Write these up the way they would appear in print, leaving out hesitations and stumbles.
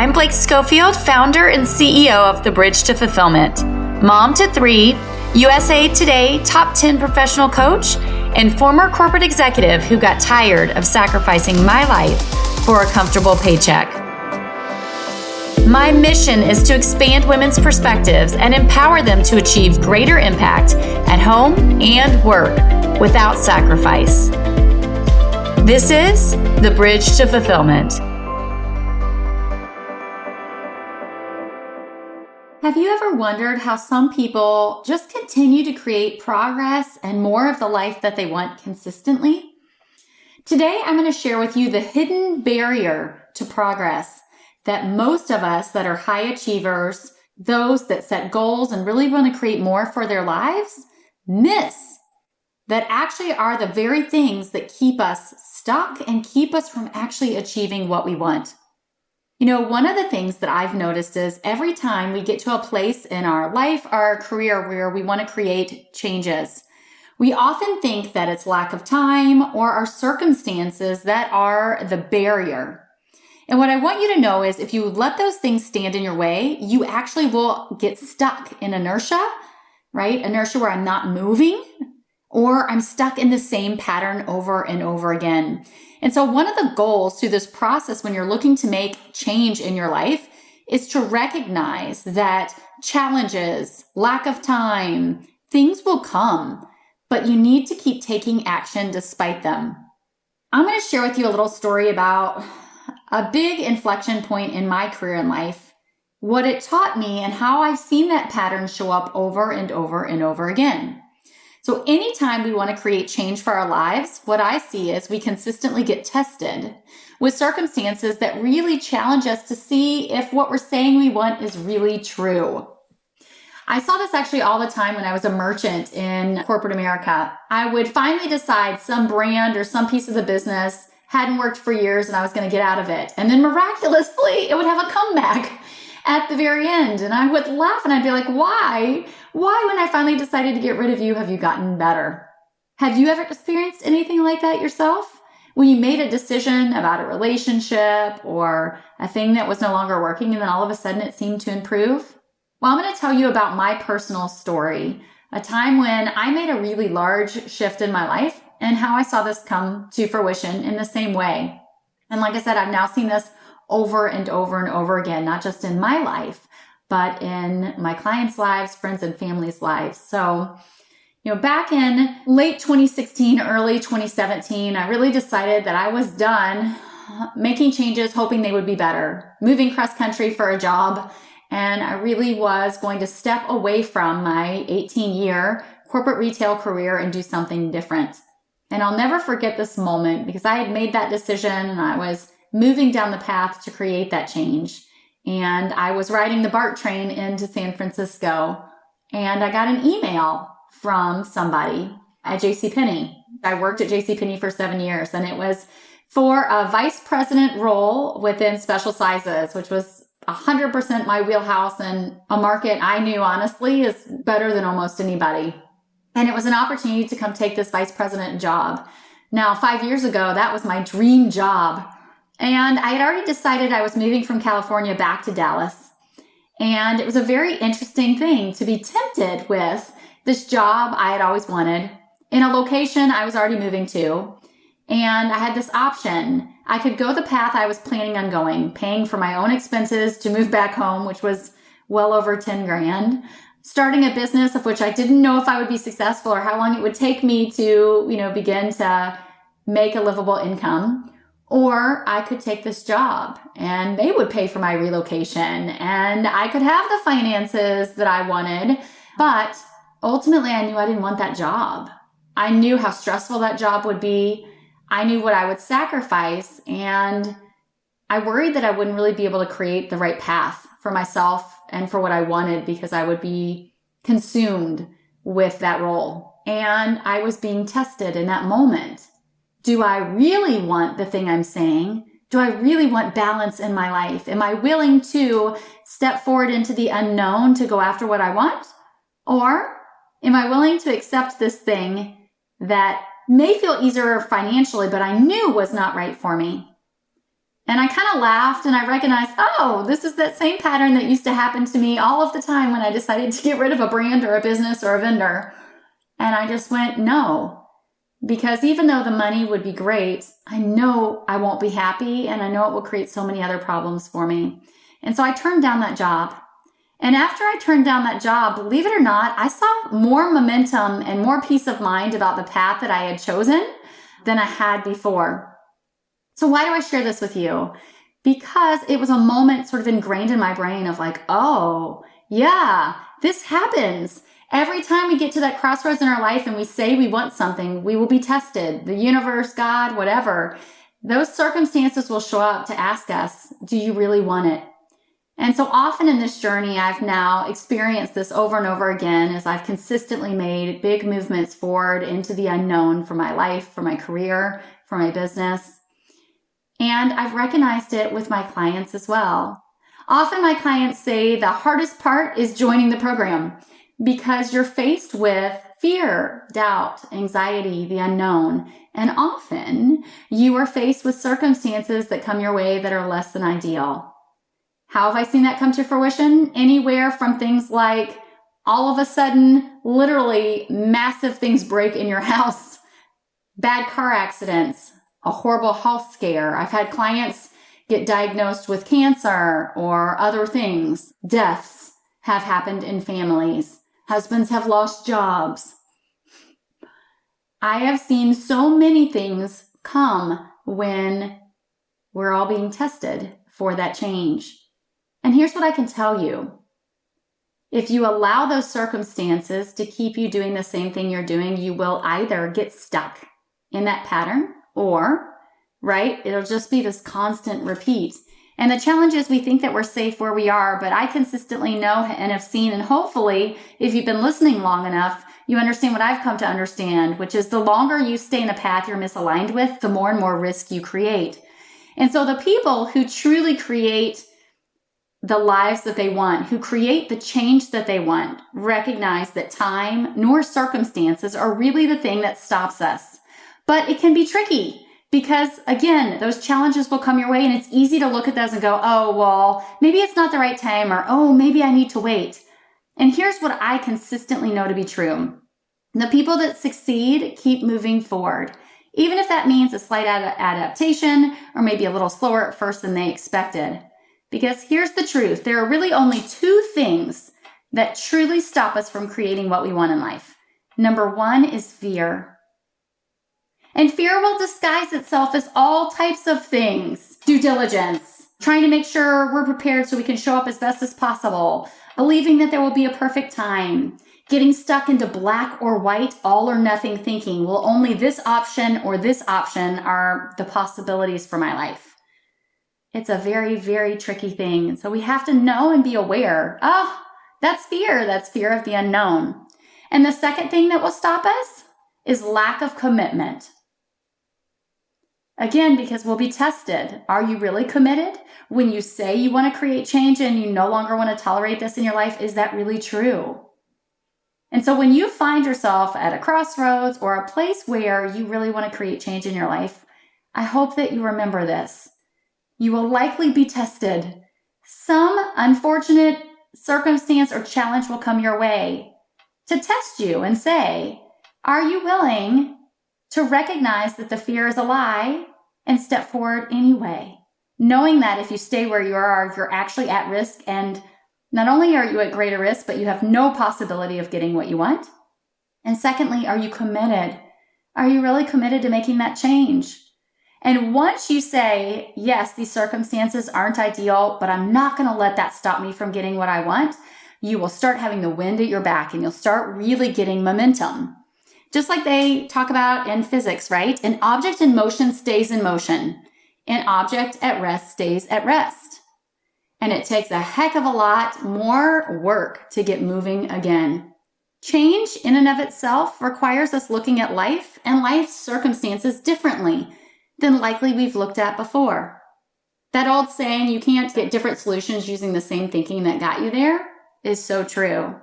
I'm Blake Schofield, founder and CEO of The Bridge to Fulfillment, mom to 3, USA Today top 10 professional coach, and former corporate executive who got tired of sacrificing my life for a comfortable paycheck. My mission is to expand women's perspectives and empower them to achieve greater impact at home and work without sacrifice. This is The Bridge to Fulfillment. Have you ever wondered how some people just continue to create progress and more of the life that they want consistently? Today, I'm going to share with you the hidden barrier to progress that most of us that are high achievers, those that set goals and really want to create more for their lives, miss. That actually are the very things that keep us stuck and keep us from actually achieving what we want. You know, one of the things that I've noticed is every time we get to a place in our life, our career, where we want to create changes, we often think that it's lack of time or our circumstances that are the barrier. And what I want you to know is if you let those things stand in your way, you actually will get stuck in inertia, right? Inertia where I'm not moving, or I'm stuck in the same pattern over and over again. And so one of the goals through this process when you're looking to make change in your life is to recognize that challenges, lack of time, things will come, but you need to keep taking action despite them. I'm going to share with you a little story about a big inflection point in my career and life, what it taught me, and how I've seen that pattern show up over and over and over again. So anytime we want to create change for our lives, what I see is we consistently get tested with circumstances that really challenge us to see if what we're saying we want is really true. I saw this actually all the time when I was a merchant in corporate America. I would finally decide some brand or some piece of the business hadn't worked for years and I was going to get out of it. And then miraculously, it would have a comeback at the very end. And I would laugh and I'd be like, why? Why, when I finally decided to get rid of you, have you gotten better? Have you ever experienced anything like that yourself? When you made a decision about a relationship or a thing that was no longer working and then all of a sudden it seemed to improve? Well, I'm going to tell you about my personal story, a time when I made a really large shift in my life and how I saw this come to fruition in the same way. And like I said, I've now seen this over and over and over again, not just in my life, but in my clients' lives, friends and family's lives. So, back in late 2016, early 2017, I really decided that I was done making changes, hoping they would be better, moving cross country for a job. And I really was going to step away from my 18-year corporate retail career and do something different. And I'll never forget this moment because I had made that decision and I was moving down the path to create that change. And I was riding the BART train into San Francisco and I got an email from somebody at JCPenney. I worked at JCPenney for 7 years and it was for a vice president role within special sizes, which was 100% my wheelhouse and a market I knew honestly is better than almost anybody. And it was an opportunity to come take this vice president job. Now, 5 years ago, that was my dream job. And I had already decided I was moving from California back to Dallas. And it was a very interesting thing to be tempted with this job I had always wanted in a location I was already moving to. And I had this option. I could go the path I was planning on going, paying for my own expenses to move back home, which was well over 10 grand, starting a business of which I didn't know if I would be successful or how long it would take me to, begin to make a livable income. Or I could take this job and they would pay for my relocation and I could have the finances that I wanted. But ultimately, I knew I didn't want that job. I knew how stressful that job would be. I knew what I would sacrifice. And I worried that I wouldn't really be able to create the right path for myself and for what I wanted because I would be consumed with that role. And I was being tested in that moment. Do I really want the thing I'm saying? Do I really want balance in my life? Am I willing to step forward into the unknown to go after what I want? Or am I willing to accept this thing that may feel easier financially, but I knew was not right for me? And I kind of laughed and I recognized, oh, this is that same pattern that used to happen to me all of the time when I decided to get rid of a brand or a business or a vendor. And I just went, no. Because even though the money would be great, I know I won't be happy and I know it will create so many other problems for me. And so I turned down that job. And after I turned down that job, believe it or not, I saw more momentum and more peace of mind about the path that I had chosen than I had before. So why do I share this with you? Because it was a moment sort of ingrained in my brain of like, oh, yeah, this happens. Every time we get to that crossroads in our life and we say we want something, we will be tested. The universe, God, whatever. Those circumstances will show up to ask us, do you really want it? And so often in this journey, I've now experienced this over and over again as I've consistently made big movements forward into the unknown for my life, for my career, for my business. And I've recognized it with my clients as well. Often my clients say the hardest part is joining the program because you're faced with fear, doubt, anxiety, the unknown. And often you are faced with circumstances that come your way that are less than ideal. How have I seen that come to fruition? Anywhere from things like all of a sudden, literally massive things break in your house, bad car accidents, a horrible health scare. I've had clients get diagnosed with cancer or other things. Deaths have happened in families. Husbands have lost jobs. I have seen so many things come when we're all being tested for that change. And here's what I can tell you. If you allow those circumstances to keep you doing the same thing you're doing, you will either get stuck in that pattern or, right, it'll just be this constant repeat. And the challenge is we think that we're safe where we are, but I consistently know and have seen, and hopefully if you've been listening long enough, you understand what I've come to understand, which is the longer you stay in a path you're misaligned with, the more and more risk you create. And so the people who truly create the lives that they want, who create the change that they want, recognize that time nor circumstances are really the thing that stops us. But it can be tricky. Because again, those challenges will come your way and it's easy to look at those and go, oh, well, maybe it's not the right time or, oh, maybe I need to wait. And here's what I consistently know to be true. The people that succeed keep moving forward, even if that means a slight adaptation or maybe a little slower at first than they expected. Because here's the truth. There are really only two things that truly stop us from creating what we want in life. Number one is fear. And fear will disguise itself as all types of things. Due diligence, trying to make sure we're prepared so we can show up as best as possible, believing that there will be a perfect time, getting stuck into black or white, all or nothing thinking, well, only this option or this option are the possibilities for my life. It's a very, very tricky thing. So we have to know and be aware. Oh, that's fear. That's fear of the unknown. And the second thing that will stop us is lack of commitment. Again, because we'll be tested. Are you really committed? When you say you want to create change and you no longer want to tolerate this in your life, is that really true? And so when you find yourself at a crossroads or a place where you really want to create change in your life, I hope that you remember this. You will likely be tested. Some unfortunate circumstance or challenge will come your way to test you and say, are you willing to recognize that the fear is a lie and step forward anyway? Knowing that if you stay where you are, you're actually at risk, and not only are you at greater risk, but you have no possibility of getting what you want. And secondly, are you committed? Are you really committed to making that change? And once you say, yes, these circumstances aren't ideal, but I'm not going to let that stop me from getting what I want, you will start having the wind at your back and you'll start really getting momentum. Just like they talk about in physics, right? An object in motion stays in motion. An object at rest stays at rest. And it takes a heck of a lot more work to get moving again. Change in and of itself requires us looking at life and life's circumstances differently than likely we've looked at before. That old saying, you can't get different solutions using the same thinking that got you there, is so true.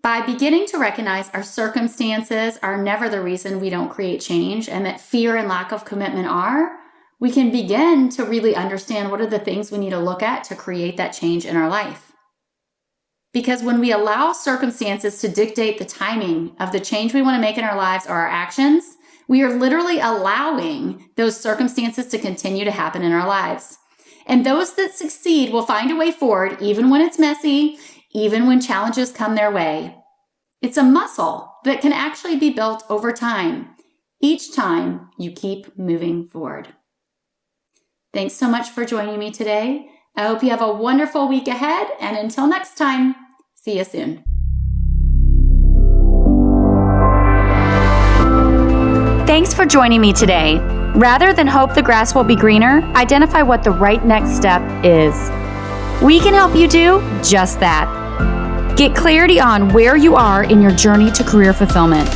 By beginning to recognize our circumstances are never the reason we don't create change and that fear and lack of commitment are, we can begin to really understand what are the things we need to look at to create that change in our life. Because when we allow circumstances to dictate the timing of the change we want to make in our lives or our actions, we are literally allowing those circumstances to continue to happen in our lives. And those that succeed will find a way forward, even when it's messy, even when challenges come their way. It's a muscle that can actually be built over time, each time you keep moving forward. Thanks so much for joining me today. I hope you have a wonderful week ahead, and until next time, see you soon. Thanks for joining me today. Rather than hope the grass will be greener, identify what the right next step is. We can help you do just that. Get clarity on where you are in your journey to career fulfillment,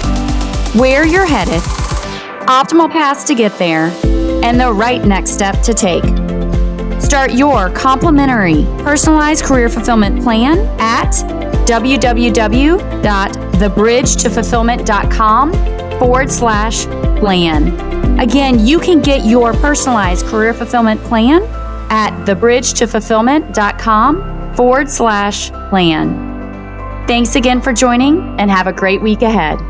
where you're headed, optimal paths to get there, and the right next step to take. Start your complimentary personalized career fulfillment plan at www.thebridgetofulfillment.com/plan. Again, you can get your personalized career fulfillment plan at thebridgetofulfillment.com/plan. Thanks again for joining, and have a great week ahead.